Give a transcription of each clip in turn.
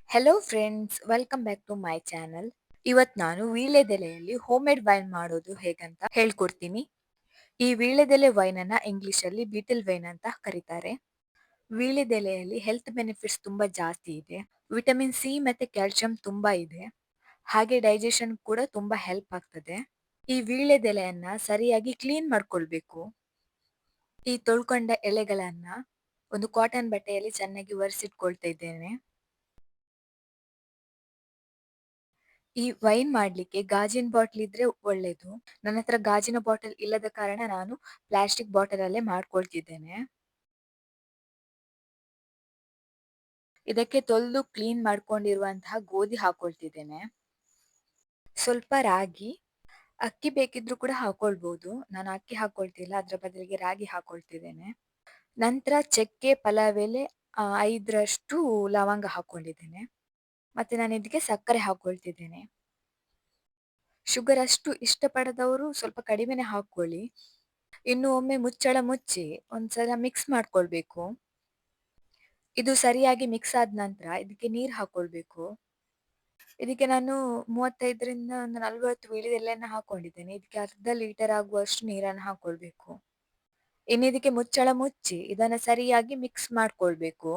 Hello friends, welcome back to my channel. ಇವತ್ತು ನಾನು ವೀಳ್ಯದೆಲೆಯಲ್ಲಿ home made wine ಮಾಡೋದು ಹೇಗಂತ ಹೇಳ್ಕೊಡ್ತೀನಿ. ಈ ವೀಳ್ಯದೆಲೆ ವೈನ್ ಅನ್ನ ಇಂಗ್ಲಿಷ್ ಅಲ್ಲಿ ಬೀಟಲ್ ವೈನ್ ಅಂತ ಕರೀತಾರೆ. ವೀಳ್ಯದೆಲೆಯಲ್ಲಿ ಹೆಲ್ತ್ ಬೆನಿಫಿಟ್ಸ್ ತುಂಬಾ ಜಾಸ್ತಿ ಇದೆ. ವಿಟಮಿನ್ ಸಿ ಮತ್ತೆ ಕ್ಯಾಲ್ಸಿಯಂ ತುಂಬಾ ಇದೆ. ಹಾಗೆ ಡೈಜೆಷನ್ ಕೂಡ ತುಂಬಾ ಹೆಲ್ಪ್ ಆಗ್ತದೆ. ಈ ವೀಳ್ಯದೆಲೆಯನ್ನ ಸರಿಯಾಗಿ ಕ್ಲೀನ್ ಮಾಡ್ಕೊಳ್ಬೇಕು. ಈ ತೊಳ್ಕೊಂಡ ಎಲೆಗಳನ್ನ ಒಂದು ಕಾಟನ್ ಬಟ್ಟೆಯಲ್ಲಿ ಚೆನ್ನಾಗಿ ಒರೆಸಿಟ್ಕೊಳ್ತಾ ಇದ್ದೇನೆ. ಈ ವೈನ್ ಮಾಡ್ಲಿಕ್ಕೆ ಗಾಜಿನ ಬಾಟಲ್ ಇದ್ರೆ ಒಳ್ಳೇದು. ನನ್ನ ಹತ್ರ ಗಾಜಿನ ಬಾಟಲ್ ಇಲ್ಲದ ಕಾರಣ ನಾನು ಪ್ಲಾಸ್ಟಿಕ್ ಬಾಟಲ್ ಅಲ್ಲೇ ಮಾಡ್ಕೊಳ್ತಿದ್ದೇನೆ. ಇದಕ್ಕೆ ತೊಳೆದು ಕ್ಲೀನ್ ಮಾಡ್ಕೊಂಡಿರುವಂತಹ ಗೋಧಿ ಹಾಕೊಳ್ತಿದ್ದೇನೆ. ಸ್ವಲ್ಪ ರಾಗಿ, ಅಕ್ಕಿ ಬೇಕಿದ್ರು ಕೂಡ ಹಾಕೊಳ್ಬಹುದು. ನಾನು ಅಕ್ಕಿ ಹಾಕೊಳ್ತಿಲ್ಲ, ಅದ್ರ ಬದಲಿಗೆ ರಾಗಿ ಹಾಕೊಳ್ತಿದ್ದೇನೆ. ನಂತರ ಚಕ್ಕೆ, ಪಲಾವ್ ಎಲೆ, 5ರಷ್ಟು ಲವಂಗ ಹಾಕೊಂಡಿದ್ದೇನೆ. ಮತ್ತೆ ನಾನು ಇದಕ್ಕೆ ಸಕ್ಕರೆ ಹಾಕೊಳ್ತಿದ್ದೇನೆ. ಶುಗರ್ ಅಷ್ಟು ಇಷ್ಟಪಡದವರು ಸ್ವಲ್ಪ ಕಡಿಮೆನೆ ಹಾಕೊಳ್ಳಿ. ಇನ್ನು ಒಮ್ಮೆ ಮುಚ್ಚಳ ಮುಚ್ಚಿ ಒಂದ್ಸಲ ಮಿಕ್ಸ್ ಮಾಡ್ಕೊಳ್ಬೇಕು. ಇದು ಸರಿಯಾಗಿ ಮಿಕ್ಸ್ ಆದ ನಂತರ ಇದಕ್ಕೆ ನೀರು ಹಾಕೊಳ್ಬೇಕು. ಇದಕ್ಕೆ ನಾನು 35ರಿಂದ ಒಂದು 40 ವೀಳ್ಯದೆಲೆಯನ್ನು ಹಾಕೊಂಡಿದ್ದೇನೆ. ಇದಕ್ಕೆ ಅರ್ಧ ಲೀಟರ್ ಆಗುವಷ್ಟು ನೀರನ್ನು ಹಾಕೊಳ್ಬೇಕು. ಇನ್ನು ಇದಕ್ಕೆ ಮುಚ್ಚಳ ಮುಚ್ಚಿ ಇದನ್ನ ಸರಿಯಾಗಿ ಮಿಕ್ಸ್ ಮಾಡ್ಕೊಳ್ಬೇಕು.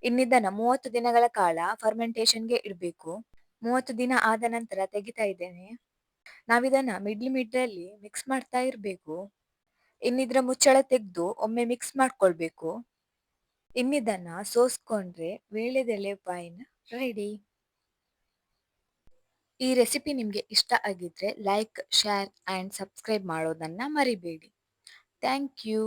ಇನ್ನಿದನ್ನ 30 ದಿನಗಳ ಕಾಲ ಫರ್ಮೆಂಟೇಶನ್ಗೆ ಇಡಬೇಕು. 30 ದಿನ ಆದ ನಂತರ ತೆಗಿತಾ ಇದ್ದೇನೆ. ನಾವಿದನ್ನ ಮಿಡ್ಲಿ ಮಿಕ್ಸ್ ಮಾಡ್ತಾ ಇರ್ಬೇಕು. ಇನ್ನಿದ್ರ ಮುಚ್ಚಳ ತೆಗೆದು ಒಮ್ಮೆ ಮಿಕ್ಸ್ ಮಾಡ್ಕೊಳ್ಬೇಕು. ಇನ್ನಿದನ್ನ ಸೋಸ್ಕೊಂಡ್ರೆ ವೀಳ್ಯದೆಲೆ ವೈನ್ ರೆಡಿ. ಈ ರೆಸಿಪಿ ನಿಮ್ಗೆ ಇಷ್ಟ ಆಗಿದ್ರೆ ಲೈಕ್, ಶೇರ್ ಅಂಡ್ ಸಬ್ಸ್ಕ್ರೈಬ್ ಮಾಡೋದನ್ನ ಮರಿಬೇಡಿ. Thank you.